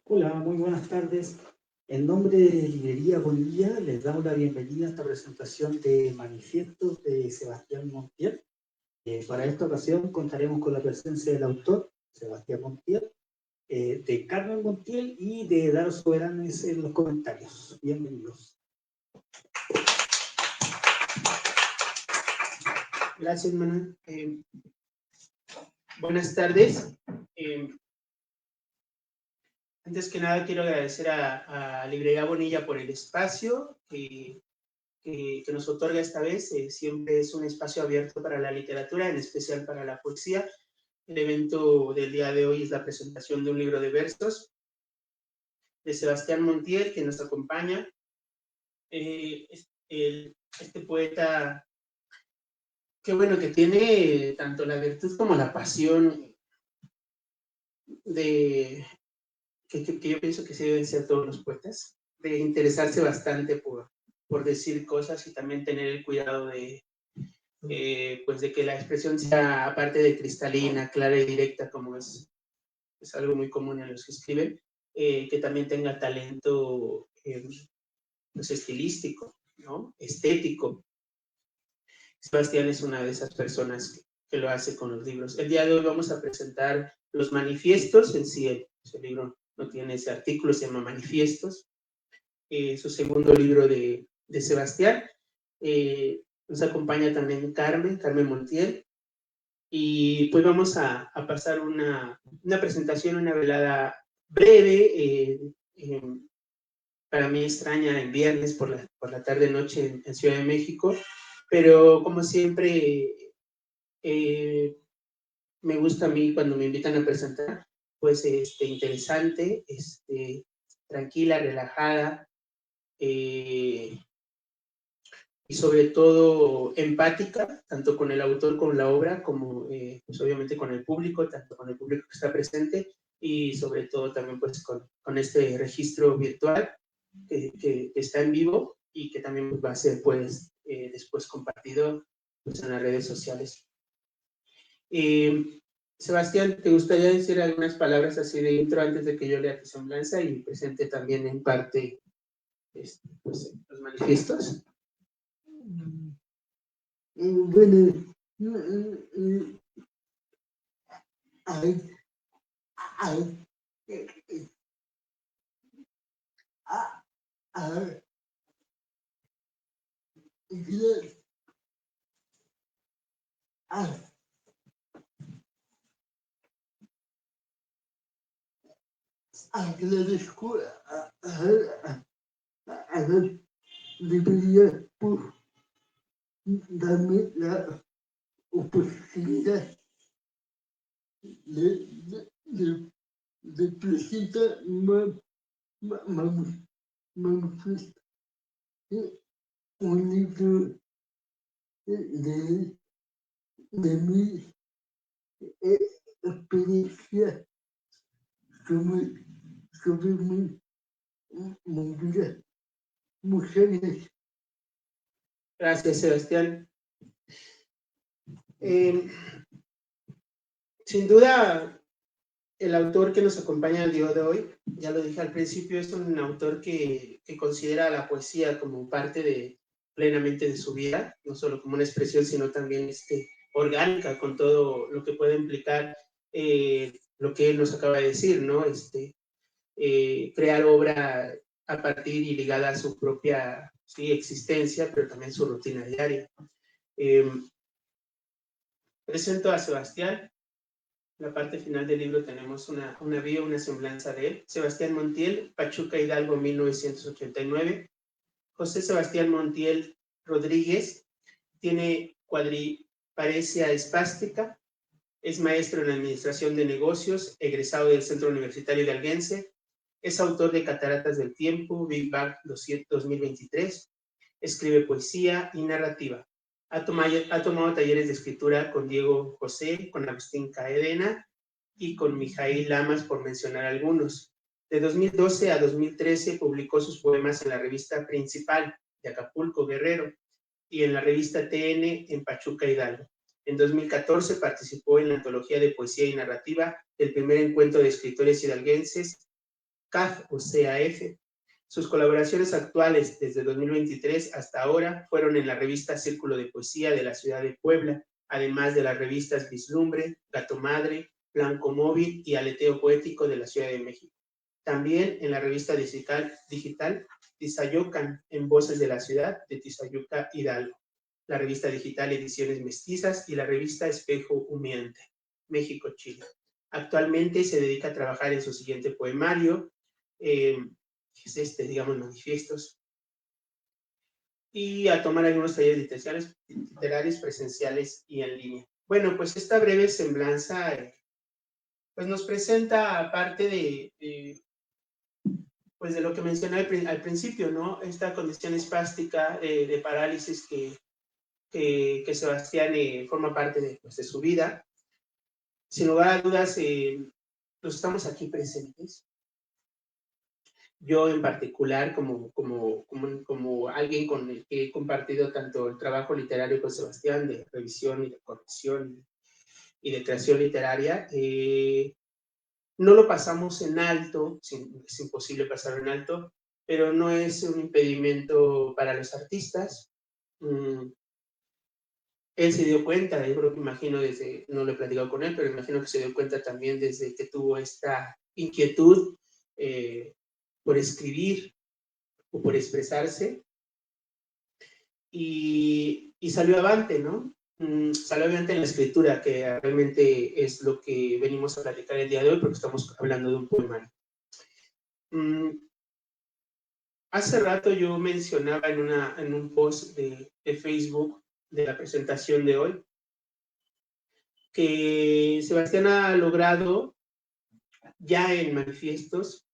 Hola, muy buenas tardes. En nombre de Librería Bonilla les damos la bienvenida a esta presentación de Manifiestos de Sebastián Montiel. Para esta ocasión contaremos con la presencia del autor, Sebastián Montiel, de Carmen Montiel y de Daro Soberanes en los comentarios. Bienvenidos. Gracias, Manuel. Buenas tardes. Antes que nada, quiero agradecer a Librería Bonilla por el espacio que nos otorga esta vez. Siempre es un espacio abierto para la literatura, en especial para la poesía. El evento del día de hoy es la presentación de un libro de versos de Sebastián Montiel, que nos acompaña. Este poeta, qué bueno, que tiene tanto la virtud como la pasión de que yo pienso que sí deben ser todos los poetas, de interesarse bastante por decir cosas y también tener el cuidado de, pues de que la expresión sea, aparte de cristalina, clara y directa, como es algo muy común en los que escriben, que también tenga talento pues estilístico, ¿no? Estético. Sebastián es una de esas personas que lo hace con los libros. El día de hoy vamos a presentar los manifiestos en sí. Ese libro no tiene ese artículo, se llama Manifiestos. Su segundo libro de Sebastián. Nos acompaña también Carmen Montiel. Y pues vamos a pasar una presentación, una velada breve, para mí extraña, en viernes por la tarde-noche en Ciudad de México, pero como siempre, me gusta a mí cuando me invitan a presentar, pues interesante, tranquila, relajada, y sobre todo empática, tanto con el autor, con la obra, como pues obviamente con el público, tanto con el público que está presente, y sobre todo también pues con este registro virtual que está en vivo y que también va a ser pues después compartido pues, en las redes sociales. Sebastián, ¿te gustaría decir algunas palabras así de intro antes de que yo lea tu semblanza y presente también en parte pues, los manifiestos? Bueno, agradezco a la librería por darme la oportunidad de presentar manifiesto, un libro de mi experiencia sobre mi vida. Muchas gracias. Gracias, Sebastián. Sin duda, el autor que nos acompaña el día de hoy, ya lo dije al principio, es un autor que considera la poesía como parte plenamente de su vida, no solo como una expresión, sino también orgánica, con todo lo que puede implicar lo que él nos acaba de decir, ¿no? Crear obra a partir y ligada a su propia existencia, pero también su rutina diaria. Presento a Sebastián. En la parte final del libro tenemos una bio, una semblanza de él. Sebastián Montiel, Pachuca Hidalgo, 1989. José Sebastián Montiel Rodríguez tiene cuadriparesia espástica, es maestro en Administración de Negocios, egresado del Centro Universitario de Alguense, es autor de Cataratas del Tiempo, Big Bang 2023, escribe poesía y narrativa. Ha tomado talleres de escritura con Diego José, con Agustín Caedena y con Mijail Lamas, por mencionar algunos. De 2012 a 2013 publicó sus poemas en la revista Principal de Acapulco, Guerrero, y en la revista TN en Pachuca, Hidalgo. En 2014 participó en la antología de poesía y narrativa del primer encuentro de escritores hidalguenses, CAF o CAF. Sus colaboraciones actuales desde 2023 hasta ahora fueron en la revista Círculo de Poesía de la ciudad de Puebla, además de las revistas Vislumbre, Gato Madre, Blanco Móvil y Aleteo Poético de la Ciudad de México. También en la revista digital Tizayocan, en Voces de la Ciudad, de Tizayuca, Hidalgo, la revista digital Ediciones Mestizas y la revista Espejo Humeante, México, Chile. Actualmente se dedica a trabajar en su siguiente poemario, que es digamos, Manifiestos, y a tomar algunos talleres literarios presenciales y en línea. Bueno, pues esta breve semblanza pues nos presenta parte pues de lo que mencioné al principio, ¿no? Esta condición espástica de parálisis que Sebastián forma parte de su vida. Sin lugar a dudas, los estamos aquí presentes. Yo en particular, como alguien con el que he compartido tanto el trabajo literario con Sebastián, de revisión y de corrección y de creación literaria, no lo pasamos en alto, es imposible pasarlo en alto, pero no es un impedimento para los artistas. Él se dio cuenta, yo creo que imagino no lo he platicado con él, pero imagino que se dio cuenta también desde que tuvo esta inquietud por escribir o por expresarse, y salió avante, ¿no? Salió avante en la escritura, que realmente es lo que venimos a platicar el día de hoy, porque estamos hablando de un poemario. Hace rato yo mencionaba en un post de Facebook de la presentación de hoy, que Sebastián ha logrado ya en Manifiestos,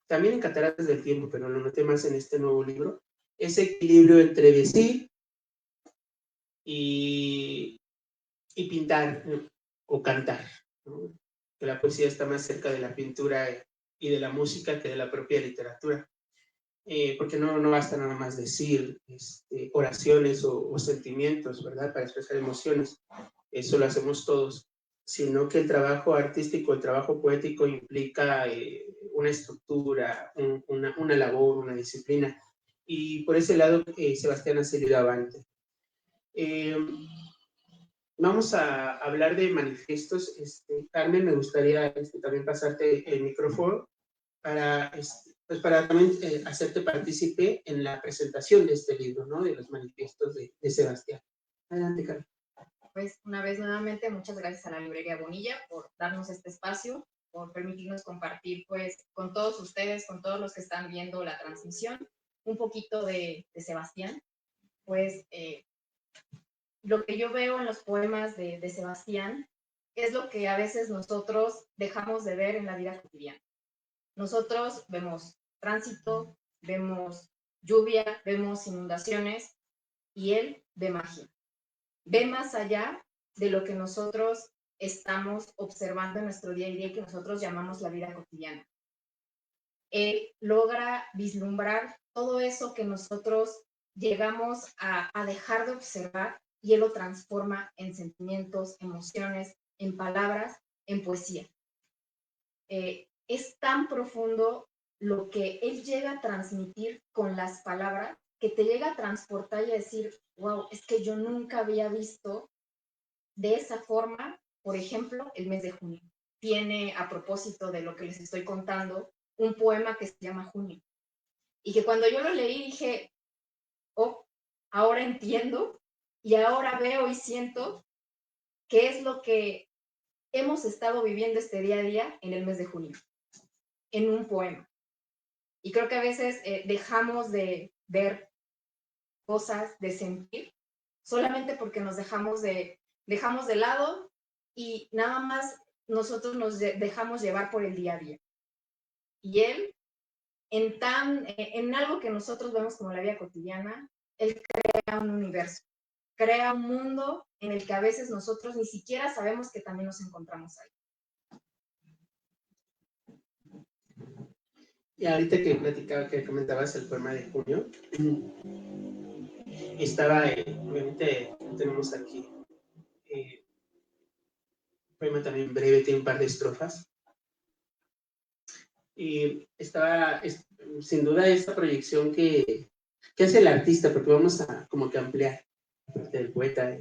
también en Cataratas del Tiempo, pero lo noté más en este nuevo libro, ese equilibrio entre decir y pintar, ¿no? O cantar, ¿no? Que la poesía está más cerca de la pintura y de la música que de la propia literatura, porque no basta nada más decir oraciones o sentimientos, ¿verdad? Para expresar emociones, eso lo hacemos todos, sino que el trabajo artístico, el trabajo poético implica una estructura, una labor, una disciplina, y por ese lado Sebastián ha salido avante. Vamos a hablar de Manifiestos. Carmen, me gustaría también pasarte el micrófono para, pues para también hacerte partícipe en la presentación de este libro, ¿no? De los Manifiestos de Sebastián. Adelante, Carmen. Pues una vez nuevamente, muchas gracias a la Librería Bonilla por darnos este espacio, por permitirnos compartir pues con todos ustedes, con todos los que están viendo la transmisión, un poquito de Sebastián. Pues lo que yo veo en los poemas de Sebastián es lo que a veces nosotros dejamos de ver en la vida cotidiana. Nosotros vemos tránsito, vemos lluvia, vemos inundaciones, y él ve magia. Ve más allá de lo que nosotros estamos observando en nuestro día a día, que nosotros llamamos la vida cotidiana. Él logra vislumbrar todo eso que nosotros llegamos a dejar de observar, y él lo transforma en sentimientos, emociones, en palabras, en poesía. Es tan profundo lo que él llega a transmitir con las palabras, que te llega a transportar y a decir, wow, es que yo nunca había visto de esa forma, por ejemplo, el mes de junio. Tiene, a propósito de lo que les estoy contando, un poema que se llama Junio. Y que cuando yo lo leí dije, oh, ahora entiendo y ahora veo y siento qué es lo que hemos estado viviendo este día a día en el mes de junio, en un poema. Y creo que a veces dejamos de ver cosas, de sentir, solamente porque nos dejamos de lado y nada más nosotros nos dejamos llevar por el día a día. Y él, en algo que nosotros vemos como la vida cotidiana, él crea un universo, crea un mundo en el que a veces nosotros ni siquiera sabemos que también nos encontramos ahí. Y ahorita que comentabas el poema de Junio, estaba, obviamente tenemos aquí un poema también breve, tiene un par de estrofas. Y sin duda esta proyección que hace el artista, porque vamos a como que ampliar la parte del poeta,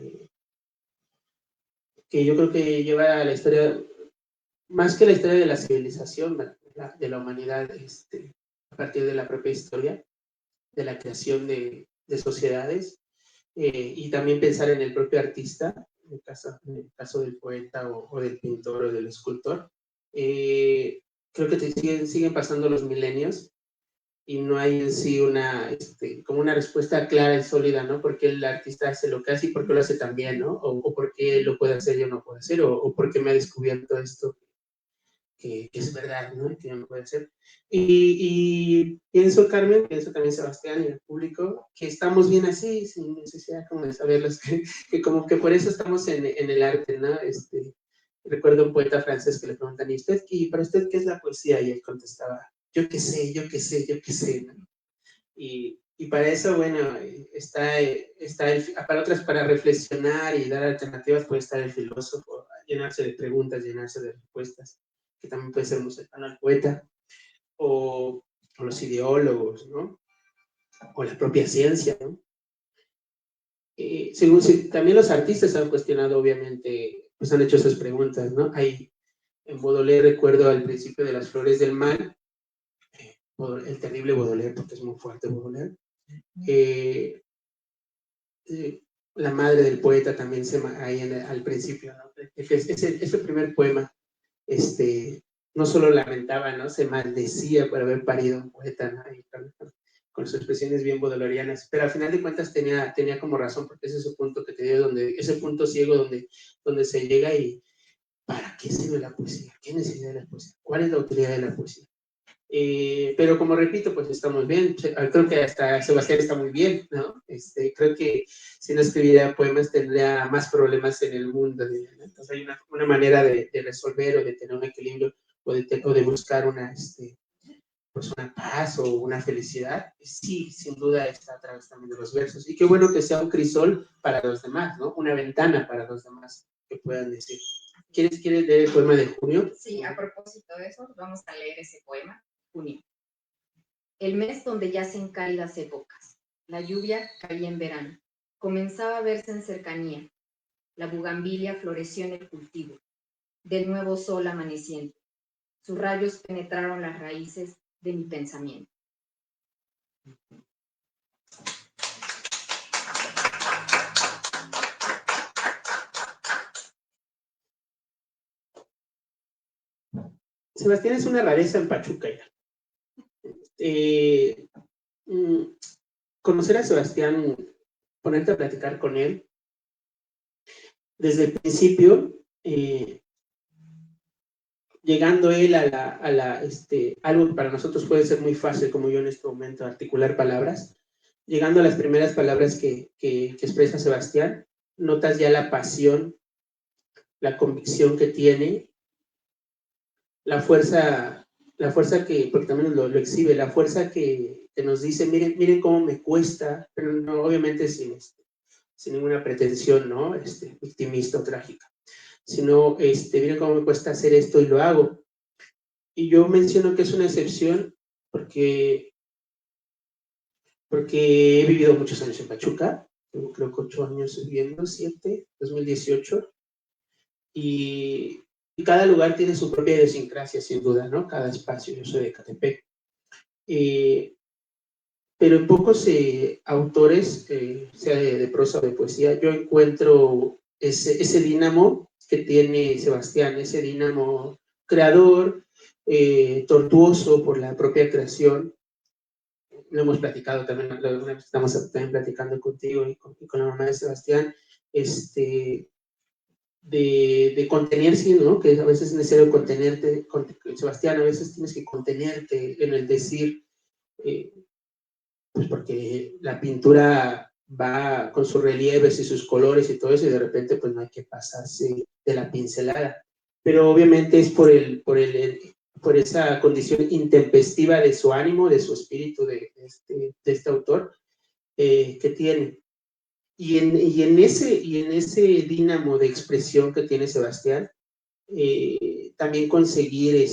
que yo creo que lleva a la historia, más que la historia de la civilización, de la humanidad, a partir de la propia historia, de la creación de sociedades, y también pensar en el propio artista, en el caso del poeta o del pintor o del escultor. Creo que siguen pasando los milenios y no hay en sí como una respuesta clara y sólida, ¿no? ¿Por qué el artista hace lo que hace y por qué lo hace tan bien, ¿no? O por qué lo puede hacer y yo no puedo hacer, o por qué me ha descubierto esto que es verdad, ¿no? Que yo no puedo hacer. Y pienso, Carmen, pienso también Sebastián y el público, que estamos bien así, sin necesidad como de saberlos, que como que por eso estamos en el arte, ¿no? Recuerdo un poeta francés que le preguntan, ¿y para usted qué es la poesía? Y él contestaba, yo qué sé, yo qué sé, yo qué sé, ¿no? Y para eso, bueno, para otras, para reflexionar y dar alternativas, puede estar el filósofo, llenarse de preguntas, llenarse de respuestas, que también puede ser muy cercano al poeta, o los ideólogos, ¿no? O la propia ciencia, ¿no? También los artistas han cuestionado, obviamente, pues han hecho esas preguntas, ¿no? En Baudelaire recuerdo al principio de Las Flores del Mal, el terrible Baudelaire, porque es muy fuerte Baudelaire, la madre del poeta también ahí al principio, ¿no? Ese primer poema, no solo lamentaba, ¿no? Se maldecía por haber parido un poeta, ¿no? Con sus expresiones bien baudelarianas, pero al final de cuentas tenía como razón, porque ese es ese punto que te dio, ese punto ciego donde se llega y ¿para qué sirve la poesía? ¿Qué necesidad de la poesía? ¿Cuál es la utilidad de la poesía? Pero como repito, pues estamos bien. Creo que hasta Sebastián está muy bien, ¿no? Creo que si no escribiera poemas tendría más problemas en el mundo. ¿No? Entonces hay una manera de resolver o de tener un equilibrio o de buscar pues una paz o una felicidad. Sí, sin duda está a través también de los versos. Y qué bueno que sea un crisol para los demás, ¿no? Una ventana para los demás que puedan decir. ¿Quieres leer el poema de Junio? Sí, a propósito de eso, vamos a leer ese poema, Junio. El mes donde yacen cálidas épocas. La lluvia caía en verano. Comenzaba a verse en cercanía. La bugambilia floreció en el cultivo. Del nuevo sol amaneciente. Sus rayos penetraron las raíces de mi pensamiento. Sebastián es una rareza en Pachuca ya. Conocer a Sebastián, ponerte a platicar con él, desde el principio, llegando él algo que para nosotros puede ser muy fácil, como yo en este momento, articular palabras, llegando a las primeras palabras que expresa Sebastián, notas ya la pasión, la convicción que tiene, la fuerza que, porque también lo exhibe, la fuerza que nos dice, miren cómo me cuesta, pero no, obviamente sin ninguna pretensión, ¿no? Victimista o trágica, sino, miren cómo me cuesta hacer esto y lo hago. Y yo menciono que es una excepción porque he vivido muchos años en Pachuca, tengo creo que 8 años viviendo, 7, 2018, y cada lugar tiene su propia idiosincrasia, sin duda, ¿no? Cada espacio. Yo soy de Ecatepec. Pero en pocos autores, sea de prosa o de poesía, yo encuentro ese dínamo que tiene Sebastián, ese dínamo creador, tortuoso por la propia creación. Lo hemos platicado también, estamos también platicando contigo y con la mamá de Sebastián, de contenerse, ¿no? Que a veces es necesario contenerte, Sebastián, a veces tienes que contenerte en el decir, pues porque la pintura va con sus relieves y sus colores y todo eso, y de repente pues no hay que pasarse de la pincelada. Pero obviamente es por esa condición intempestiva de su ánimo, de su espíritu, de este autor, que tiene. Y en ese dínamo de expresión que tiene Sebastián, también conseguir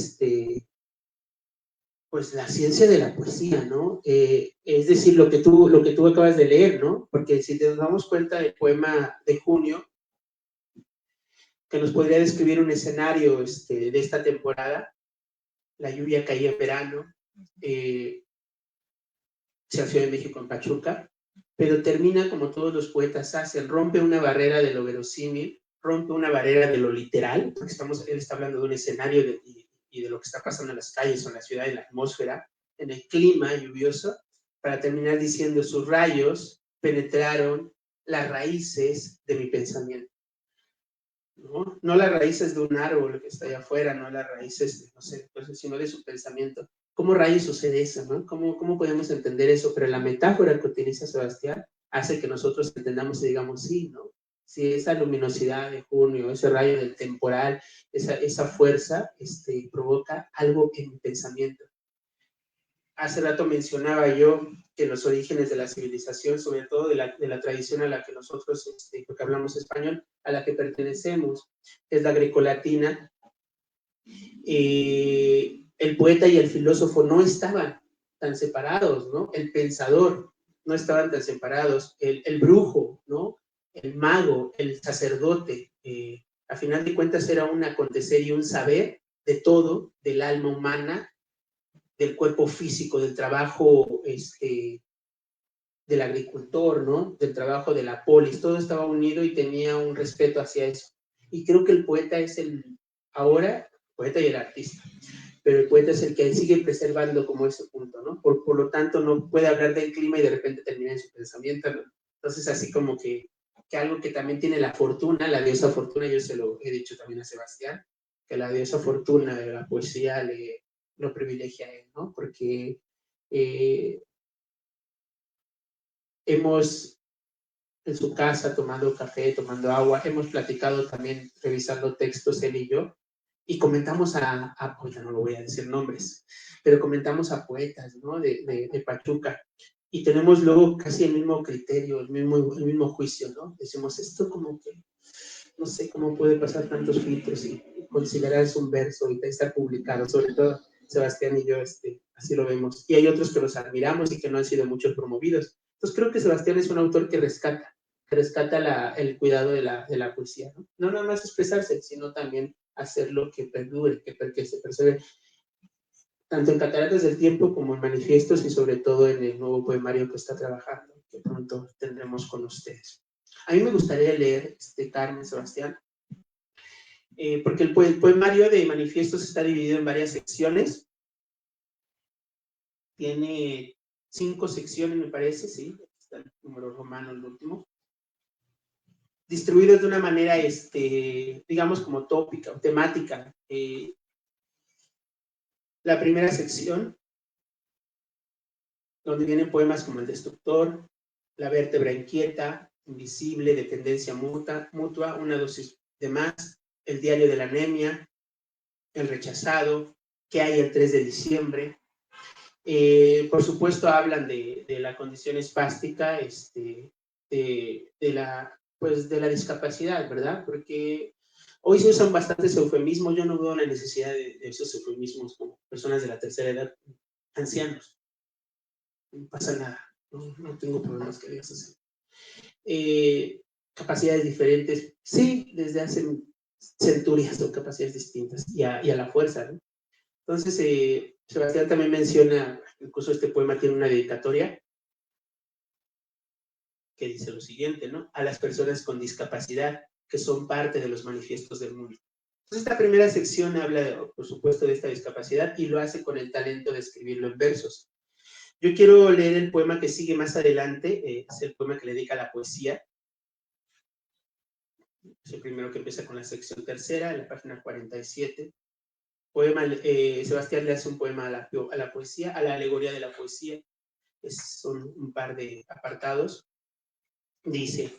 pues la ciencia de la poesía, ¿no? Es decir, lo que tú acabas de leer, ¿no? Porque si nos damos cuenta del poema de Junio, que nos podría describir un escenario de esta temporada, la lluvia caía en verano, se Ciudad de México en Pachuca, pero termina como todos los poetas hacen, rompe una barrera de lo verosímil, rompe una barrera de lo literal, porque él está hablando de un escenario y de lo que está pasando en las calles o en la ciudad, en la atmósfera, en el clima lluvioso, para terminar diciendo: sus rayos penetraron las raíces de mi pensamiento. No las raíces de un árbol que está allá afuera, no las raíces, no sé, sino de su pensamiento. ¿Cómo rayos sucede eso, no? ¿Cómo podemos entender eso? Pero la metáfora que utiliza Sebastián hace que nosotros entendamos y digamos: sí, ¿no? Sí, esa luminosidad de Junio, ese rayo del temporal, esa fuerza provoca algo en mi pensamiento. Hace rato mencionaba yo que los orígenes de la civilización, sobre todo de la tradición a la que nosotros, porque hablamos español, a la que pertenecemos, es la grecolatina. El poeta y el filósofo no estaban tan separados, ¿no? El pensador no estaban tan separados, el brujo, ¿no? El mago, el sacerdote, a final de cuentas era un acontecer y un saber de todo, del alma humana, del cuerpo físico, del trabajo del agricultor, ¿no? Del trabajo de la polis, todo estaba unido y tenía un respeto hacia eso. Y creo que el poeta es ahora, el poeta y el artista, pero el poeta es el que sigue preservando como ese punto, ¿no? Por lo tanto, no puede hablar del clima y de repente termina en su pensamiento, ¿no? Entonces, así como que algo que también tiene la fortuna, la diosa fortuna, yo se lo he dicho también a Sebastián, que la diosa fortuna de la poesía lo privilegia a él, ¿no? Porque hemos en su casa tomando café, tomando agua, hemos platicado también revisando textos él y yo, y comentamos pues ya no lo voy a decir nombres, pero comentamos a poetas, ¿no? de Pachuca, y tenemos luego casi el mismo criterio, el mismo juicio, ¿no? Decimos: esto como que, no sé cómo puede pasar tantos filtros y considerarse un verso y estar publicado, sobre todo Sebastián y yo así lo vemos. Y hay otros que los admiramos y que no han sido muchos promovidos. Entonces creo que Sebastián es un autor que rescata el cuidado de la poesía, ¿no? No nada más expresarse, sino también hacerlo que perdure, que se persevere, tanto en Cataratas del Tiempo como en Manifiestos y sobre todo en el nuevo poemario que está trabajando, que pronto tendremos con ustedes. A mí me gustaría leer, Carmen, Sebastián, porque el poemario de Manifiestos está dividido en varias secciones. Tiene 5 secciones, me parece, sí, está el número romano, el último, distribuidos de una manera, digamos, como tópica o temática. La primera sección, donde vienen poemas como El Destructor, La vértebra inquieta, Invisible, de tendencia mutua, Una dosis de más, El diario de la anemia, El rechazado, ¿Qué hay el 3 de diciembre? Por supuesto hablan de la condición espástica, de la discapacidad, ¿verdad? Porque hoy se usan bastantes eufemismos. Yo no veo la necesidad de esos eufemismos como personas de la tercera edad, ancianos. No pasa nada, no tengo problemas que digas así. Capacidades diferentes, sí, desde hace centurias son capacidades distintas, y a la fuerza, ¿no? Entonces, Sebastián también menciona, incluso este poema tiene una dedicatoria que dice lo siguiente, ¿no? A las personas con discapacidad que son parte de los manifiestos del mundo. Entonces, esta primera sección habla, por supuesto, de esta discapacidad y lo hace con el talento de escribirlo en versos. Yo quiero leer el poema que sigue más adelante, es el poema que le dedica a la poesía. Es el primero que empieza con la sección tercera, en la página 47. Poema, Sebastián le hace un poema a la poesía, a la alegoría de la poesía. Son un par de apartados. Dice: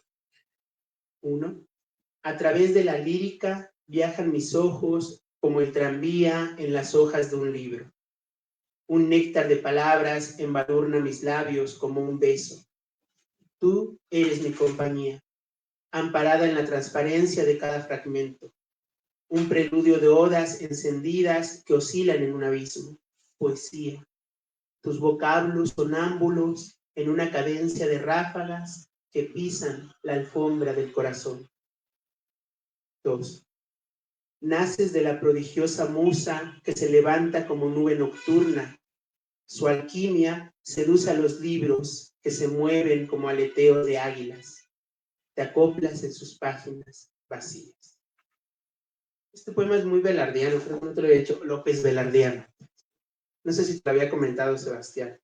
1. A través de la lírica viajan mis ojos como el tranvía en las hojas de un libro. Un néctar de palabras embadurna mis labios como un beso. Tú eres mi compañía, amparada en la transparencia de cada fragmento. Un preludio de odas encendidas que oscilan en un abismo. Poesía. tus vocablos sonámbulos en una cadencia de ráfagas que pisan la alfombra del corazón. 2. Naces de la prodigiosa musa que se levanta como nube nocturna. Su alquimia seduce a los libros que se mueven como aleteos de águilas. Te acoplas en sus páginas vacías. Este poema es muy velardiano, creo que no te lo había dicho, López Velardiano. No sé si te lo había comentado, Sebastián.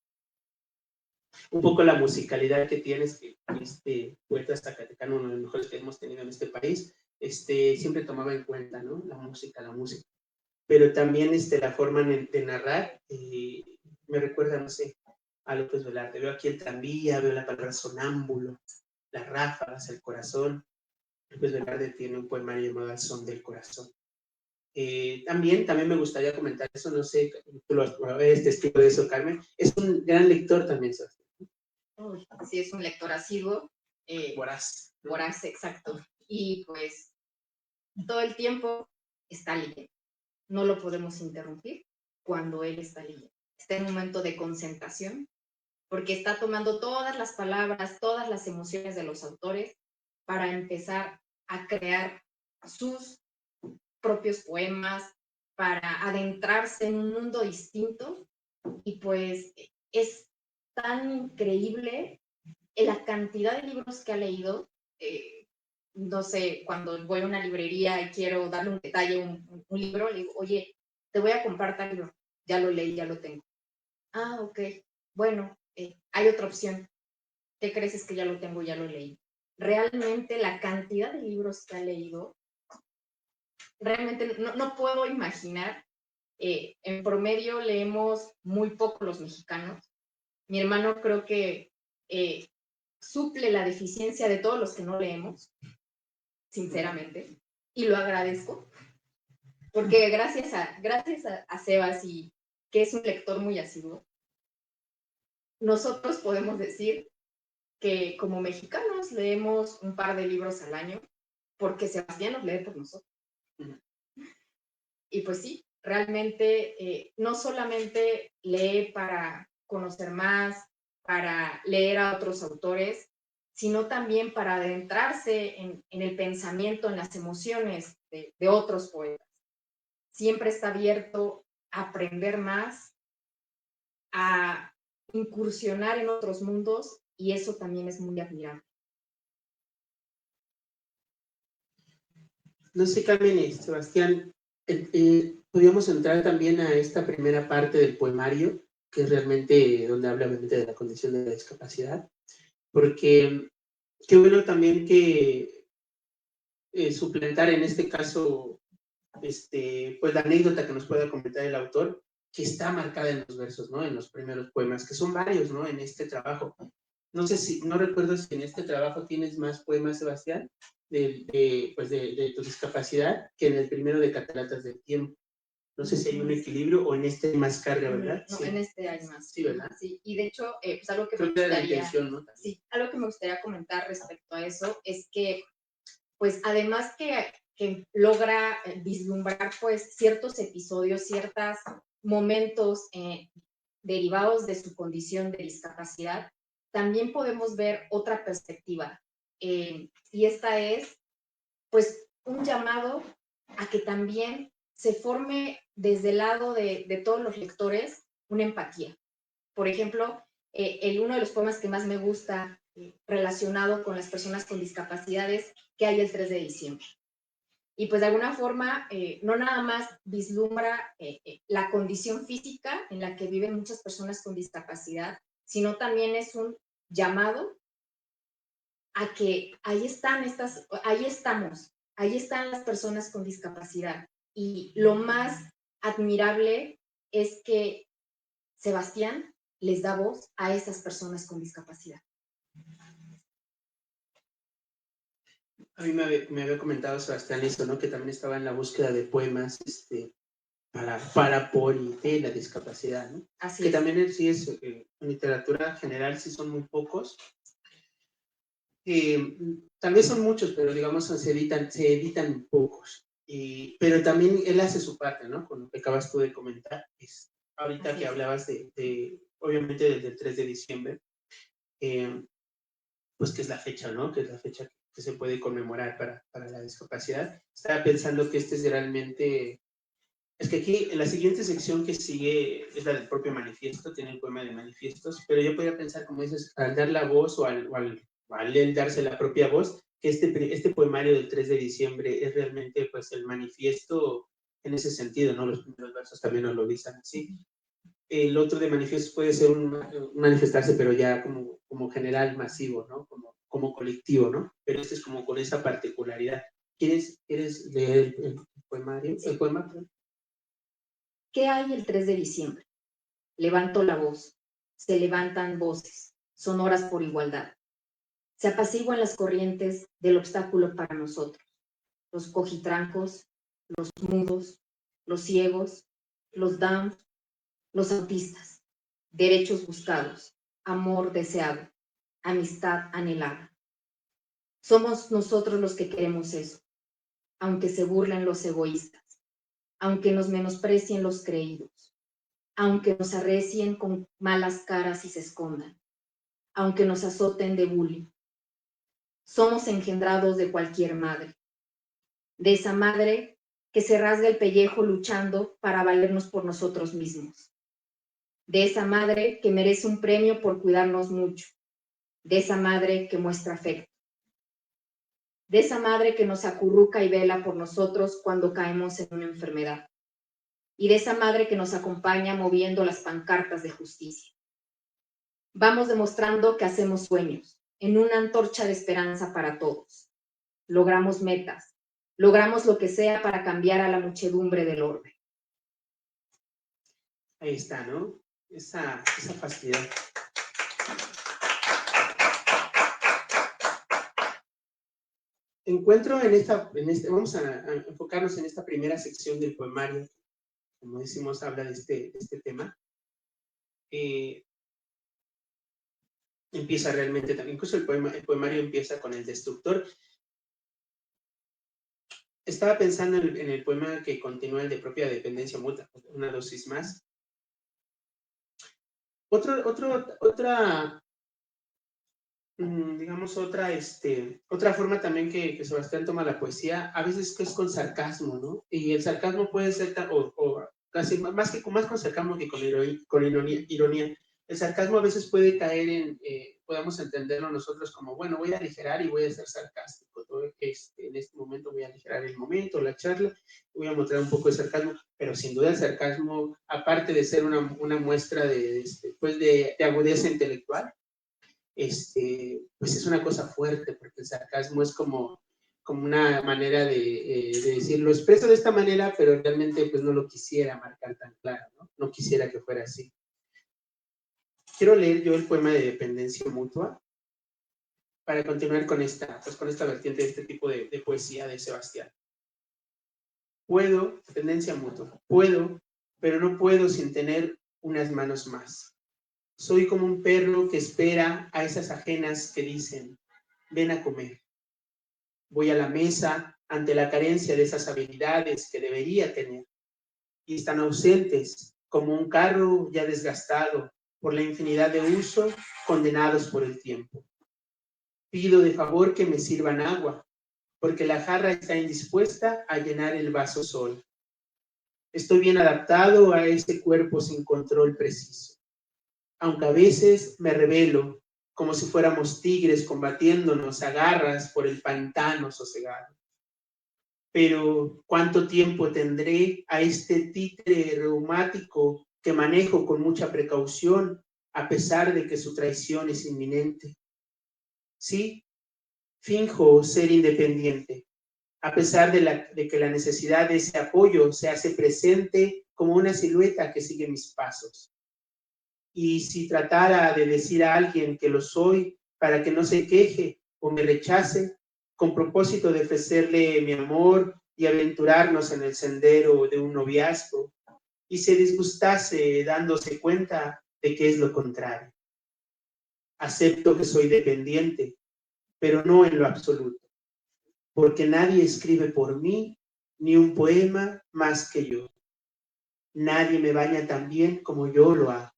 Un poco la musicalidad que tienes, que este poeta zacatecano, uno de los mejores que hemos tenido en este país, siempre tomaba en cuenta, ¿no? La música. Pero también la forma de narrar, me recuerda, no sé, a López Velarde. Veo aquí el tranvía, veo la palabra sonámbulo, las ráfagas, el corazón. López Velarde tiene un poemario llamado Al son del corazón. También me gustaría comentar eso, no sé, tú lo eres testigo de eso, Carmen. Es un gran lector también, Sebastián. Sí, es un lector asiduo. Voraz. Voraz, exacto. Y pues todo el tiempo está leyendo. No lo podemos interrumpir cuando él está leyendo. Está en un momento de concentración, porque está tomando todas las palabras, todas las emociones de los autores para empezar a crear sus propios poemas, para adentrarse en un mundo distinto. Y pues es tan increíble la cantidad de libros que ha leído. No sé, cuando voy a una librería y quiero darle un detalle, un libro, le digo, oye, te voy a comprar tal libro. Ya lo leí, ya lo tengo. Ah, ok. Bueno, hay otra opción. ¿Qué crees? Es que ya lo tengo, ya lo leí. Realmente la cantidad de libros que ha leído, realmente no puedo imaginar. En promedio leemos muy poco los mexicanos. Mi hermano creo que suple la deficiencia de todos los que no leemos, sinceramente, y lo agradezco, porque gracias a Sebas, y que es un lector muy asiduo, nosotros podemos decir que como mexicanos leemos un par de libros al año, porque Sebastián nos lee por nosotros. Y pues sí, realmente no solamente lee para conocer más, para leer a otros autores, sino también para adentrarse en el pensamiento, en las emociones de otros poetas. Siempre está abierto a aprender más, a incursionar en otros mundos, y eso también es muy admirable. No sé, Carmen y Sebastián, podríamos entrar también a esta primera parte del poemario, que es realmente donde habla obviamente de la condición de la discapacidad, porque qué bueno también que suplantar en este caso pues la anécdota que nos pueda comentar el autor, que está marcada en los versos, ¿no? En los primeros poemas, que son varios, ¿no? En este trabajo. No sé si, no recuerdo si en este trabajo tienes más poemas, Sebastián, de tu discapacidad, que en el primero de Cataratas del Tiempo. No sé si hay un equilibrio o en este hay más carga, ¿verdad? No, sí. En este hay más. Sí, ¿verdad? Sí, y de hecho, pues algo que creo me que era la gustaría... intención, ¿no? Sí, algo que me gustaría comentar respecto a eso es que, pues además que logra vislumbrar pues ciertos episodios, ciertos momentos derivados de su condición de discapacidad, también podemos ver otra perspectiva. Y esta es pues un llamado a que también se forme desde el lado de todos los lectores una empatía. Por ejemplo, uno de los poemas que más me gusta relacionado con las personas con discapacidades, que hay el 3 de diciembre. Y pues de alguna forma no nada más vislumbra la condición física en la que viven muchas personas con discapacidad, sino también es un llamado a que ahí están las personas con discapacidad. Y lo más admirable es que Sebastián les da voz a esas personas con discapacidad. A mí me había comentado Sebastián eso, ¿no? Que también estaba en la búsqueda de poemas para, por y de la discapacidad, ¿no? Así que es. También sí es, en literatura general sí son muy pocos. Tal vez son muchos, pero digamos se editan pocos. Pero también él hace su parte, ¿no? Con lo que acabas tú de comentar. Ahorita Así que es. hablabas obviamente desde el 3 de diciembre, pues que es la fecha, ¿no? Que es la fecha que se puede conmemorar para la discapacidad. Estaba pensando que este es realmente... Es que aquí, en la siguiente sección que sigue, es la del propio manifiesto, tiene el poema de manifiestos, pero yo podría pensar, como dices, al dar la voz o al él darse la propia voz, que este poemario del 3 de diciembre es realmente pues el manifiesto en ese sentido, ¿no? Los primeros versos también nos lo dicen así. El otro de manifiesto puede ser un manifestarse, pero ya como general, masivo, ¿no? Como colectivo, ¿no? Pero este es como con esa particularidad. ¿Quieres leer el poemario? Sí. ¿El poema? ¿Qué hay el 3 de diciembre? Levanto la voz. Se levantan voces, sonoras por igualdad. Se apaciguan las corrientes del obstáculo para nosotros. Los cojitrancos, los mudos, los ciegos, los down, los autistas. Derechos buscados, amor deseado, amistad anhelada. Somos nosotros los que queremos eso, aunque se burlen los egoístas, aunque nos menosprecien los creídos, aunque nos arrecien con malas caras y se escondan, aunque nos azoten de bullying. Somos engendrados de cualquier madre, de esa madre que se rasga el pellejo luchando para valernos por nosotros mismos, de esa madre que merece un premio por cuidarnos mucho, de esa madre que muestra afecto, de esa madre que nos acurruca y vela por nosotros cuando caemos en una enfermedad, y de esa madre que nos acompaña moviendo las pancartas de justicia. Vamos demostrando que hacemos sueños, en una antorcha de esperanza para todos. Logramos metas, logramos lo que sea para cambiar a la muchedumbre del orbe. Ahí está, ¿no? Esa facilidad. Encuentro vamos a enfocarnos en esta primera sección del poemario, como decimos, habla de este tema. Empieza realmente también, incluso el poemario empieza con el destructor. Estaba pensando en el poema que continúa, el de propia dependencia mutua, una dosis más. Digamos, otra forma también que Sebastián toma la poesía, a veces que es con sarcasmo, ¿no? Y el sarcasmo puede ser, o casi más con sarcasmo que con ironía. El sarcasmo a veces puede caer podemos entenderlo nosotros como, bueno, voy a aligerar y voy a ser sarcástico. En este momento voy a aligerar el momento, la charla, voy a mostrar un poco de sarcasmo, pero sin duda el sarcasmo, aparte de ser una muestra de agudeza intelectual, pues es una cosa fuerte, porque el sarcasmo es como una manera de decir, lo expreso de esta manera, pero realmente pues no lo quisiera marcar tan claro, ¿no? No quisiera que fuera así. Quiero leer yo el poema de dependencia mutua para continuar con esta vertiente de este tipo de poesía de Sebastián. Puedo, dependencia mutua, puedo, pero no puedo sin tener unas manos más. Soy como un perro que espera a esas ajenas que dicen, ven a comer. Voy a la mesa ante la carencia de esas habilidades que debería tener y están ausentes como un carro ya desgastado por la infinidad de uso, condenados por el tiempo. Pido de favor que me sirvan agua, porque la jarra está indispuesta a llenar el vaso solo. Estoy bien adaptado a este cuerpo sin control preciso, aunque a veces me rebelo como si fuéramos tigres combatiéndonos a garras por el pantano sosegado. Pero ¿cuánto tiempo tendré a este títere reumático que manejo con mucha precaución a pesar de que su traición es inminente? Sí, finjo ser independiente, a pesar de que la necesidad de ese apoyo se hace presente como una silueta que sigue mis pasos. Y si tratara de decir a alguien que lo soy para que no se queje o me rechace, con propósito de ofrecerle mi amor y aventurarnos en el sendero de un noviazgo, y se disgustase dándose cuenta de que es lo contrario. Acepto que soy dependiente, pero no en lo absoluto, porque nadie escribe por mí ni un poema más que yo. Nadie me baña tan bien como yo lo hago.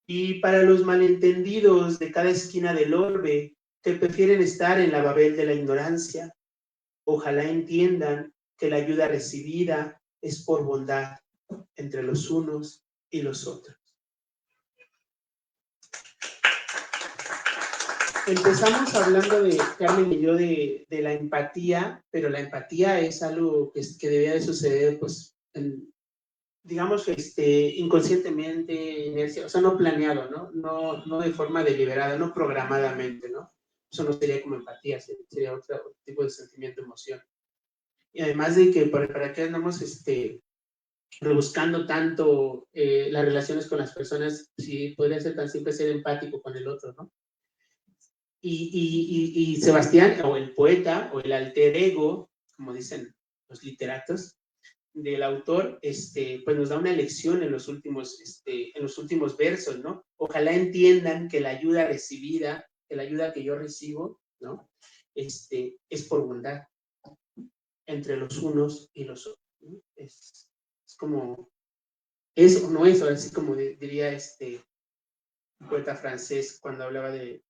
Y para los malentendidos de cada esquina del orbe, que prefieren estar en la Babel de la ignorancia, ojalá entiendan que la ayuda recibida es por bondad entre los unos y los otros. Empezamos hablando de, Carmen y yo, de la empatía, pero la empatía es algo que debía de suceder, pues, digamos, inconscientemente, inercia, o sea, no planeado, ¿no? No de forma deliberada, no programadamente, ¿no? Eso no sería como empatía, sería otro tipo de sentimiento, emoción. Y además de que, ¿para qué andamos rebuscando tanto las relaciones con las personas? Si podría ser tan simple ser empático con el otro, ¿no? Y Sebastián, o el poeta, o el alter ego, como dicen los literatos, del autor, pues nos da una lección en los últimos versos, ¿no? Ojalá entiendan que la ayuda recibida, que la ayuda que yo recibo, ¿no? Es por bondad entre los unos y los otros, ¿no? Es como, es o no es, ahora sí como diría un poeta francés cuando hablaba de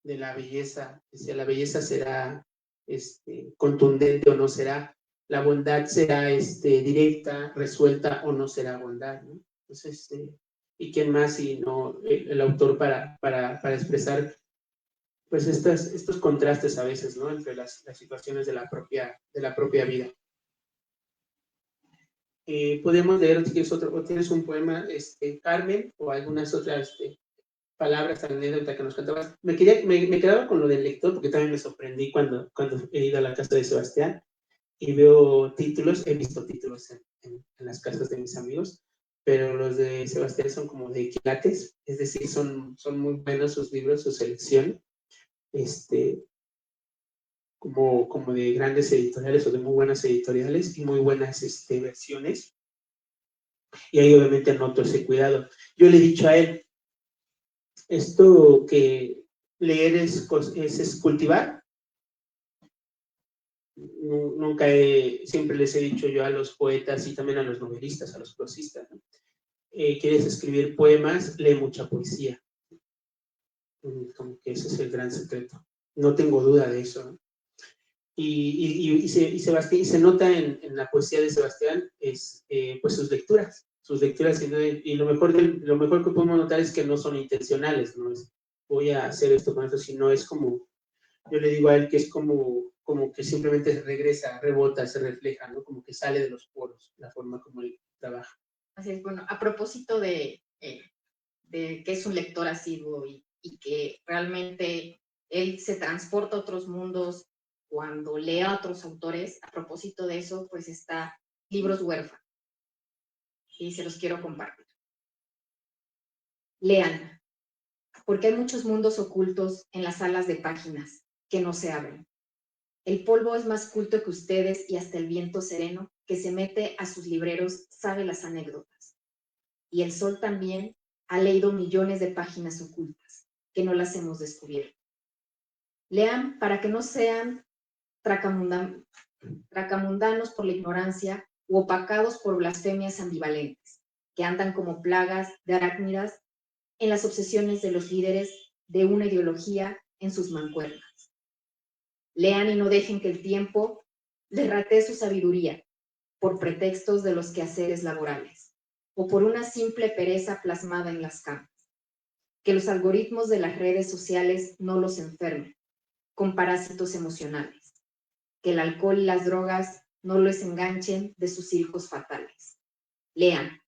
la belleza, decía, la belleza será contundente o no será, la bondad será directa, resuelta o no será bondad, ¿no? Entonces, ¿y quién más sino el autor para expresar pues estos contrastes a veces, ¿no? Entre las situaciones de la propia vida. Podemos leer, si quieres, o tienes un poema, Carmen, o algunas otras palabras, anécdota que nos contabas. Me quedaba con lo del lector, porque también me sorprendí cuando he ido a la casa de Sebastián y veo títulos, he visto títulos en las casas de mis amigos, pero los de Sebastián son como de quilates, es decir, son muy buenos sus libros, su selección, como de grandes editoriales o de muy buenas editoriales y muy buenas versiones. Y ahí obviamente noto ese cuidado. Yo le he dicho a él, esto que leer es cultivar. Nunca siempre les he dicho yo a los poetas y también a los novelistas, a los prosistas, ¿no? ¿Quieres escribir poemas? Lee mucha poesía. Como que ese es el gran secreto. No tengo duda de eso, ¿no? Y Sebastián, y se nota en la poesía de Sebastián pues sus lecturas y lo mejor que podemos notar es que no son intencionales, no es voy a hacer esto con esto, sino es como, yo le digo a él que es como que simplemente regresa, rebota, se refleja, ¿no? Como que sale de los poros, la forma como él trabaja. Así es, bueno, a propósito de que es un lector asiduo y que realmente él se transporta a otros mundos cuando lee a otros autores, a propósito de eso, pues está Libros Huérfanos, y se los quiero compartir. Lean, porque hay muchos mundos ocultos en las salas de páginas que no se abren. El polvo es más culto que ustedes y hasta el viento sereno que se mete a sus libreros sabe las anécdotas. Y el sol también ha leído millones de páginas ocultas que no las hemos descubierto. Lean para que no sean tracamundanos por la ignorancia u opacados por blasfemias ambivalentes, que andan como plagas de arácnidas en las obsesiones de los líderes de una ideología en sus mancuernas. Lean y no dejen que el tiempo derratee su sabiduría por pretextos de los quehaceres laborales o por una simple pereza plasmada en las camas. Que los algoritmos de las redes sociales no los enfermen con parásitos emocionales. Que el alcohol y las drogas no los enganchen de sus circos fatales. Lean,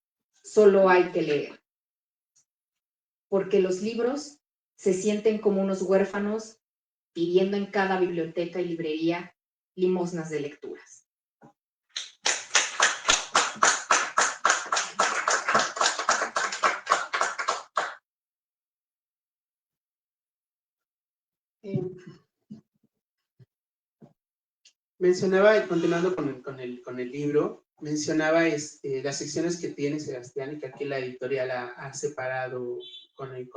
solo hay que leer. Porque los libros se sienten como unos huérfanos pidiendo en cada biblioteca y librería limosnas de lecturas. Mencionaba, continuando con el libro, mencionaba las secciones que tiene Sebastián y que aquí la editorial ha separado con el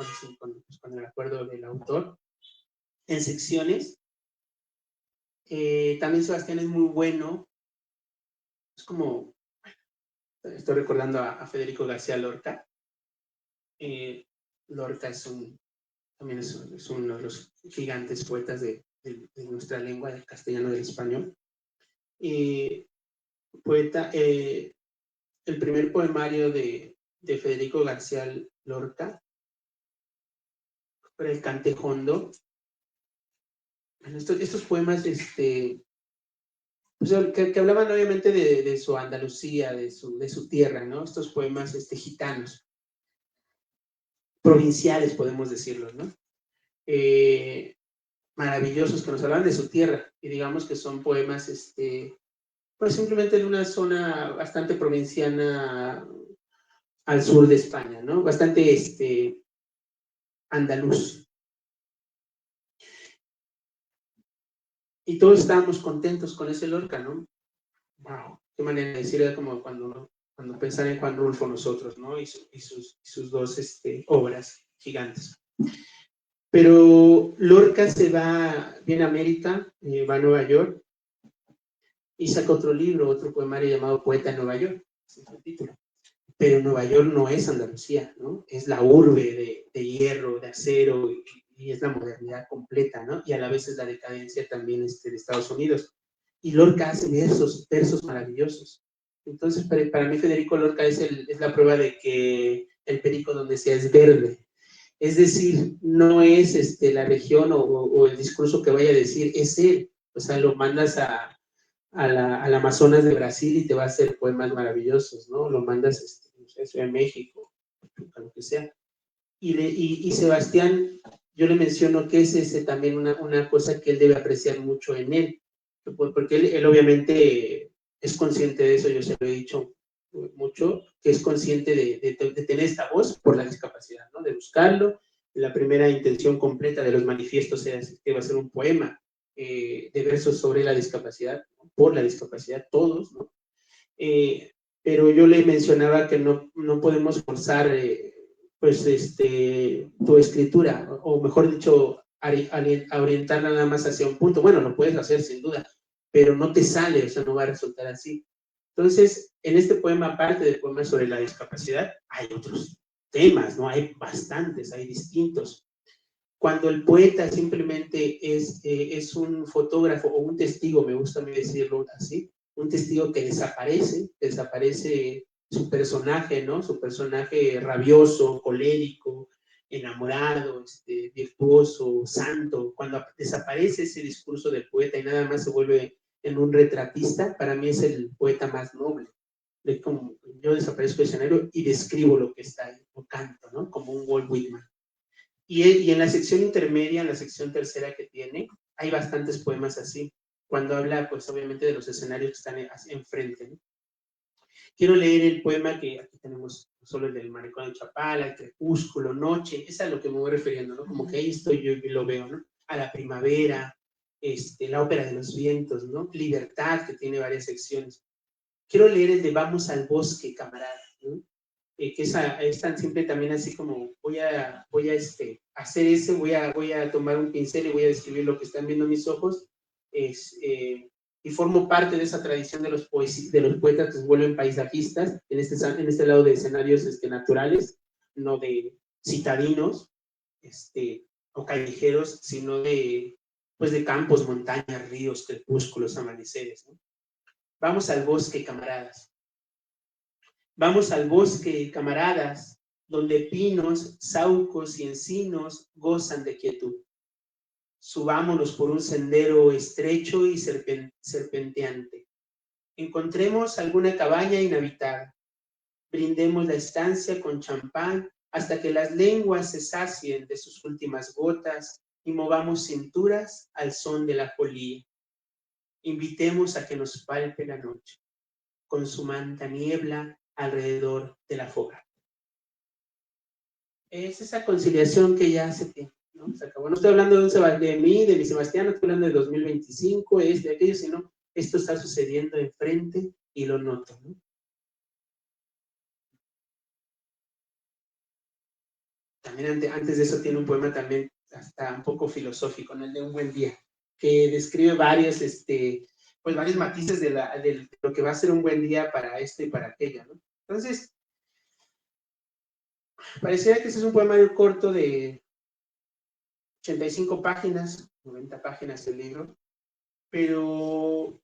acuerdo del autor en secciones. También Sebastián es muy bueno, es como, estoy recordando a Federico García Lorca, Lorca también es uno de los gigantes poetas de nuestra lengua, del castellano, del español. Poeta, el primer poemario de Federico García Lorca, el Cantejondo. Bueno, estos poemas pues, que hablaban obviamente de su Andalucía, de su tierra, ¿no? Estos poemas gitanos, provinciales, podemos decirlo, ¿no? Maravillosos, que nos hablan de su tierra, y digamos que son poemas, pues simplemente en una zona bastante provinciana al sur de España, ¿no? Bastante andaluz. Y todos estábamos contentos con ese Lorca, ¿no? Wow, qué manera de decir, era como cuando pensar en Juan Rulfo nosotros, ¿no? Y sus dos obras gigantes. Pero Lorca viene a América, va a Nueva York, y saca otro libro, otro poemario llamado Poeta en Nueva York, ese es el título. Pero Nueva York no es Andalucía, ¿no? Es la urbe de hierro, de acero, y es la modernidad completa, ¿no? Y a la vez es la decadencia también de Estados Unidos. Y Lorca hace versos maravillosos. Entonces, para mí Federico Lorca es la prueba de que el perico donde sea es verde. Es decir, no es la región o el discurso que vaya a decir, es él. O sea, lo mandas al Amazonas de Brasil y te va a hacer poemas maravillosos, ¿no? Lo mandas no sé, Ciudad de México, a lo que sea. Y Sebastián, yo le menciono que es también una cosa que él debe apreciar mucho en él, porque él obviamente es consciente de eso, yo se lo he dicho mucho, que es consciente de tener esta voz por la discapacidad, ¿no? De buscarlo. La primera intención completa de los manifiestos era que iba a ser un poema de versos sobre la discapacidad, ¿no? Por la discapacidad, todos, ¿no? Pero yo le mencionaba que no podemos forzar pues tu escritura, o mejor dicho, a orientarla nada más hacia un punto. Bueno, lo puedes hacer sin duda, pero no te sale, o sea, no va a resultar así. Entonces, en este poema, aparte del poema sobre la discapacidad, hay otros temas, ¿no? Hay bastantes, hay distintos. Cuando el poeta simplemente es un fotógrafo o un testigo, me gusta a mí decirlo así, un testigo que desaparece su personaje, ¿no? Su personaje rabioso, colérico, enamorado, virtuoso, santo. Cuando desaparece ese discurso del poeta y nada más se vuelve en un retratista, para mí es el poeta más noble. Como yo desaparezco del escenario y describo lo que está ahí, o canto, ¿no? Como un Walt Whitman. Y en la sección intermedia, en la sección tercera que tiene, hay bastantes poemas así, cuando habla, pues obviamente, de los escenarios que están enfrente, ¿no? Quiero leer el poema que aquí tenemos, solo el del Malecón de Chapala, el crepúsculo, noche, es a lo que me voy refiriendo, ¿no? Como que ahí estoy yo y lo veo, ¿no? A la primavera, la ópera de los vientos, ¿no? Libertad, que tiene varias secciones. Quiero leer el de Vamos al bosque, camarada, ¿no? Que es tan simple también así como voy a hacer ese, voy a tomar un pincel y voy a describir lo que están viendo mis ojos, y formo parte de esa tradición de los poetas que se vuelven paisajistas, en este lado de escenarios naturales, no de citadinos o callejeros, sino pues de campos, montañas, ríos, crepúsculos, amaneceres, ¿no? Vamos al bosque, camaradas. Vamos al bosque, camaradas, donde pinos, saucos y encinos gozan de quietud. Subámonos por un sendero estrecho y serpenteante. Encontremos alguna cabaña inhabitada. Brindemos la estancia con champán hasta que las lenguas se sacien de sus últimas gotas y movamos cinturas al son de la polilla. Invitemos a que nos palpe la noche, con su manta niebla alrededor de la fogata. Es esa conciliación que ya se tiene, ¿no? Se acabó. No estoy hablando de mí, de mi Sebastián, no estoy hablando de 2025, de aquello, sino esto está sucediendo enfrente y lo noto, ¿no? También antes de eso tiene un poema también hasta un poco filosófico, ¿no? El de Un buen día, que describe varios matices de lo que va a ser un buen día para esto y para aquello, ¿no? Entonces, Pareciera que ese es un poemario corto de 85 páginas, 90 páginas el libro, pero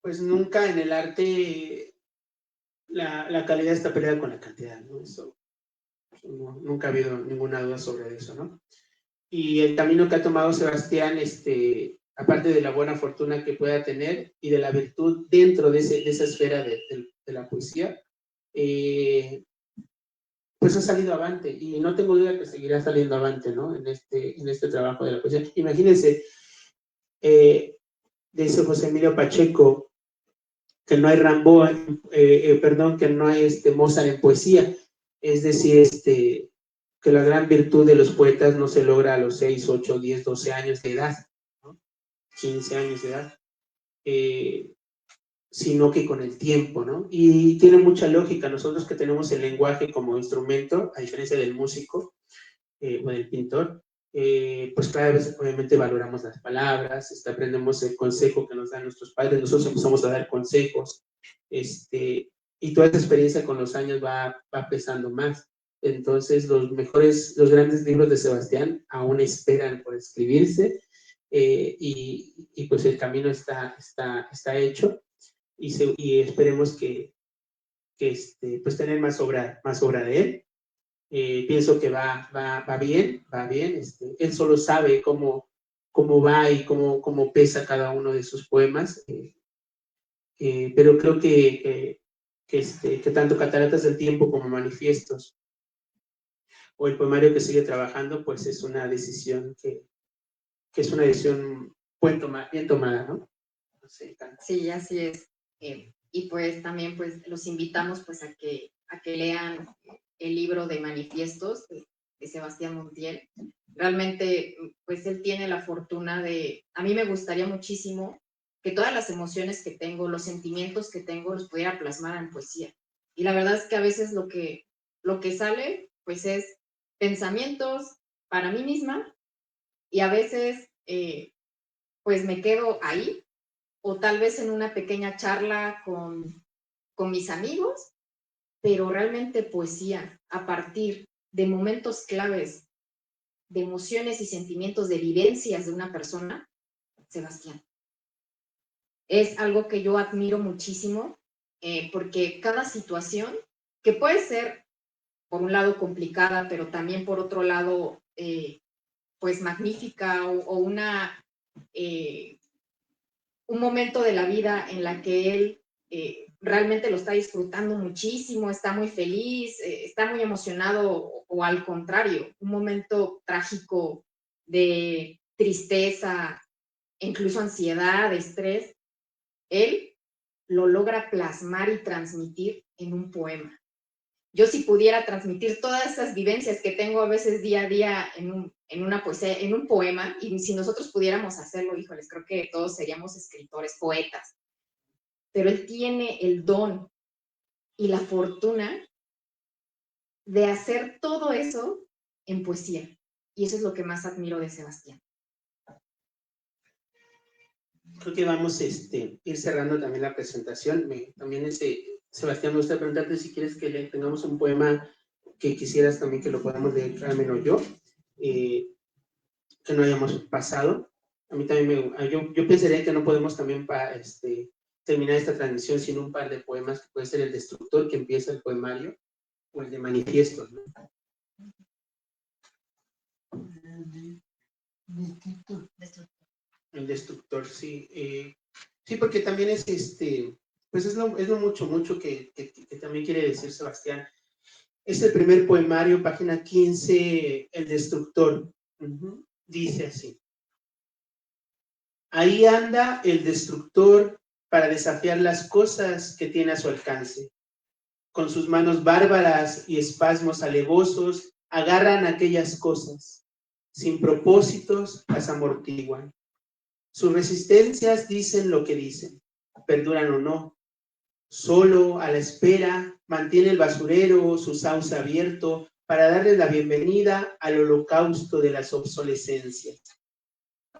pues nunca en el arte la calidad está peleada con la cantidad, ¿no? Eso nunca ha habido ninguna duda sobre eso, ¿no? Y el camino que ha tomado Sebastián, aparte de la buena fortuna que pueda tener y de la virtud dentro de esa esfera de la poesía, pues ha salido avante y no tengo duda que seguirá saliendo avante, ¿no? En este trabajo de la poesía. Imagínense, dice José Emilio Pacheco, que no hay Rimbaud, que no hay Mozart en poesía. Es decir, que la gran virtud de los poetas no se logra a los 6, 8, 10, 12 años de edad, ¿no? 15 años de edad, sino que con el tiempo, ¿no? Y tiene mucha lógica. Nosotros que tenemos el lenguaje como instrumento, a diferencia del músico o del pintor, pues cada vez obviamente valoramos las palabras, aprendemos el consejo que nos dan nuestros padres, nosotros empezamos a dar consejos, y toda esta experiencia con los años va pesando más. Entonces los grandes libros de Sebastián aún esperan por escribirse, y pues el camino está hecho, y esperemos que pues tener más obra de él. Pienso que va bien. Él solo sabe cómo va y cómo pesa cada uno de sus poemas, pero creo que tanto Cataratas del Tiempo como Manifiestos o el poemario que sigue trabajando, pues es una decisión que es una decisión bien tomada, ¿no? Sí, así es. Y pues también pues los invitamos pues a que lean el libro de Manifiestos de Sebastián Montiel. Realmente pues él tiene la fortuna a mí me gustaría muchísimo que todas las emociones que tengo, los sentimientos que tengo, los pudiera plasmar en poesía. Y la verdad es que a veces lo que sale pues es pensamientos para mí misma, y a veces pues me quedo ahí, o tal vez en una pequeña charla con mis amigos, pero realmente poesía a partir de momentos claves, de emociones y sentimientos, de vivencias de una persona, Sebastián. Es algo que yo admiro muchísimo, porque cada situación, que puede ser por un lado complicada, pero también por otro lado, pues magnífica, o un momento de la vida en la que él realmente lo está disfrutando muchísimo, está muy feliz, está muy emocionado, o al contrario, un momento trágico de tristeza, incluso ansiedad, estrés, él lo logra plasmar y transmitir en un poema. Yo, si pudiera transmitir todas esas vivencias que tengo a veces día a día en una poesía, en un poema, y si nosotros pudiéramos hacerlo, híjoles, creo que todos seríamos escritores, poetas. Pero él tiene el don y la fortuna de hacer todo eso en poesía. Y eso es lo que más admiro de Sebastián. Creo que vamos a ir cerrando también la presentación. También Sebastián, me gusta preguntarte si quieres que tengamos un poema que quisieras también que lo podamos leer, Carmen o yo, que no hayamos pasado. A mí también yo pensaría que no podemos también terminar esta transmisión sin un par de poemas, que puede ser el Destructor, que empieza el poemario, o el de Manifiestos, ¿no? El Destructor, sí. Sí, porque también es pues es lo mucho que también quiere decir Sebastián. Es el primer poemario, página 15, El Destructor. Dice así: ahí anda el destructor para desafiar las cosas que tiene a su alcance. Con sus manos bárbaras y espasmos alevosos agarran aquellas cosas. Sin propósitos las amortiguan. Sus resistencias dicen lo que dicen, perduran o no. Solo a la espera mantiene el basurero su sauce abierto para darle la bienvenida al holocausto de las obsolescencias.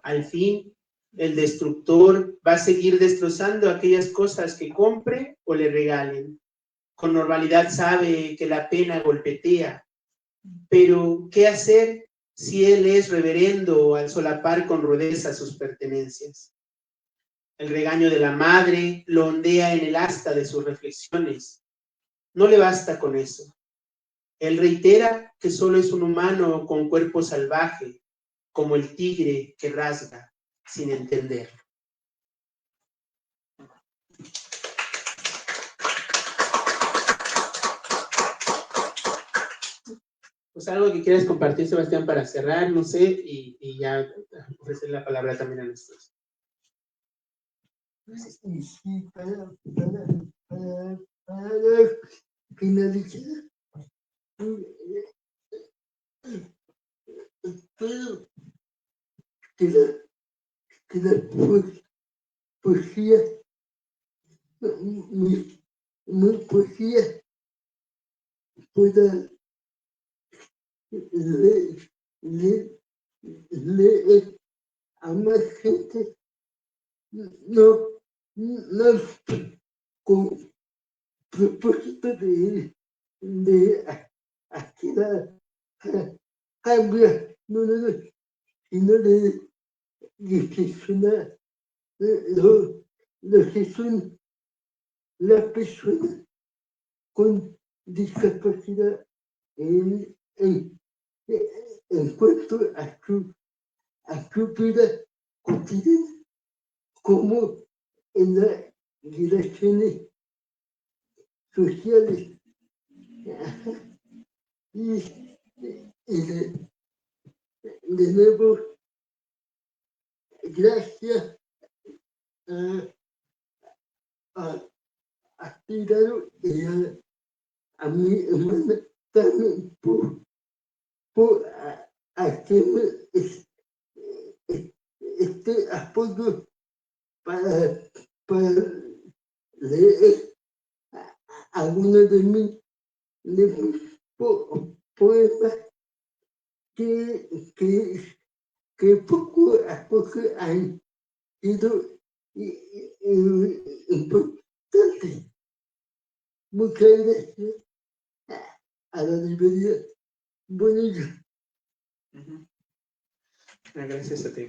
Al fin, el destructor va a seguir destrozando aquellas cosas que compre o le regalen. Con normalidad sabe que la pena golpetea Pero, ¿qué hacer si él es reverendo al solapar con rudeza sus pertenencias? El regaño de la madre lo ondea en el asta de sus reflexiones. No le basta con eso. Él reitera que solo es un humano con cuerpo salvaje, como el tigre que rasga sin entender. Pues algo que quieras compartir, Sebastián, para cerrar, no sé, y ya ofrecer la palabra también a nosotros. Y sí, para finalizar, espero que la poesía, mi poesía pueda leer a más gente, no con propósito de activar cambiar, sino de reflexionar lo que son las personas con discapacidad en cuanto a su vida cotidiana, como en las relaciones sociales. Y de nuevo, gracias a Tirado y a mi hermana también por hacerme este apoyo para leer algunos de mis poemas que poco a poco han sido importantes. Muchas gracias a la librería Bonilla. Gracias a ti.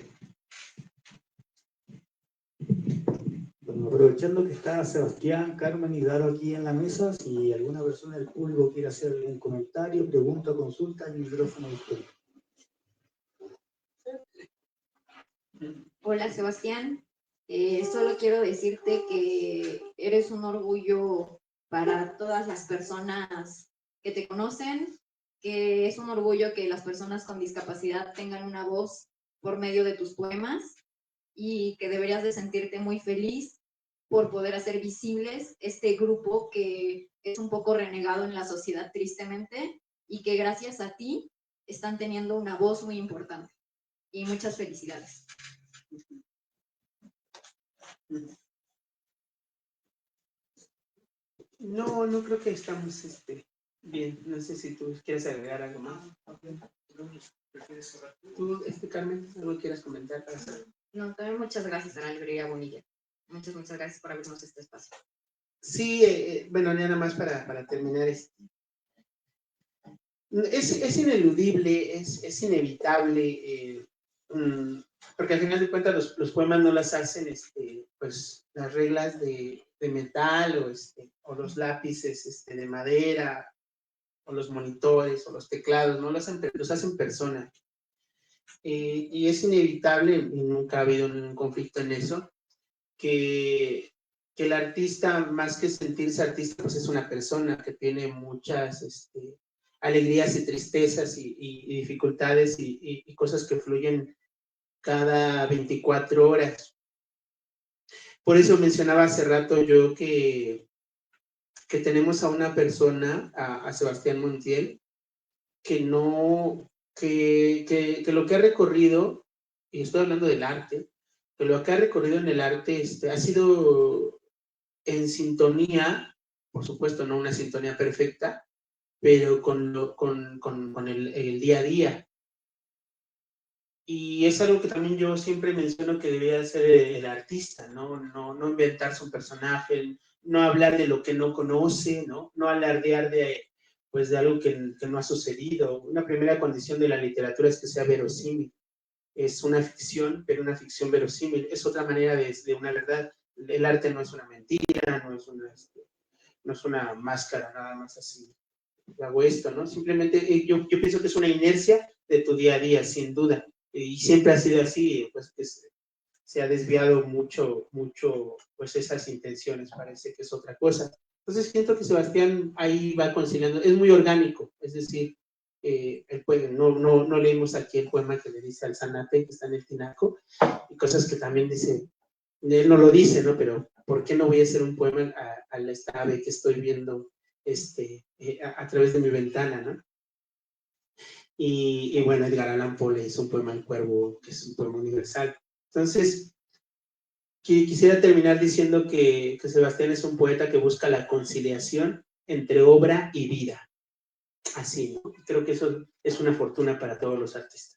Bueno, aprovechando que está Sebastián, Carmen y Daro aquí en la mesa, si alguna persona del público quiere hacer algún comentario, pregunta, consulta, el micrófono disponible. Hola Sebastián, solo quiero decirte que eres un orgullo para todas las personas que te conocen, que es un orgullo que las personas con discapacidad tengan una voz por medio de tus poemas y que deberías de sentirte muy feliz por poder hacer visibles este grupo que es un poco renegado en la sociedad tristemente y que gracias a ti están teniendo una voz muy importante. Y muchas felicidades. No creo que estamos bien. No sé si tú quieres agregar algo más. ¿Tú, Carmen, algo quieras comentar? No, también muchas gracias a la librería Bonilla. Muchas gracias por abrirnos este espacio. Sí, bueno, nada más para terminar. Es ineludible, es inevitable, porque al final de cuentas los poemas no las hacen pues las reglas de metal o los lápices de madera o los monitores o los teclados, no los hacen personas. Y es inevitable, y nunca ha habido ningún conflicto en eso, que el artista, más que sentirse artista, pues es una persona que tiene muchas alegrías y tristezas y dificultades y cosas que fluyen cada 24 horas. Por eso mencionaba hace rato yo que tenemos a una persona, a Sebastián Montiel, que lo que ha recorrido, y estoy hablando del arte, que lo que ha recorrido en el arte ha sido en sintonía, por supuesto no una sintonía perfecta, pero con el día a día. Y es algo que también yo siempre menciono que debería ser el artista, no inventarse un personaje, no hablar de lo que no conoce, no alardear pues de algo que no ha sucedido. Una primera condición de la literatura es que sea verosímil. Es una ficción, pero una ficción verosímil. Es otra manera de una verdad. El arte no es una mentira, no es una máscara, nada más así. Hago esto, ¿no? Simplemente yo pienso que es una inercia de tu día a día, sin duda. Y siempre ha sido así, pues que se ha desviado mucho, pues esas intenciones, parece que es otra cosa. Entonces siento que Sebastián ahí va conciliando, es muy orgánico, es decir, no leímos aquí el poema que le dice al Zanate, que está en el Tinaco, y cosas que también dice, él no lo dice, ¿no? Pero ¿por qué no voy a hacer un poema a esta ave que estoy viendo a través de mi ventana, ¿no? Y bueno, Edgar Allan Poe hizo un poema El Cuervo, que es un poema universal. Entonces, quisiera terminar diciendo que Sebastián es un poeta que busca la conciliación entre obra y vida. Así, ¿no? Creo que eso es una fortuna para todos los artistas.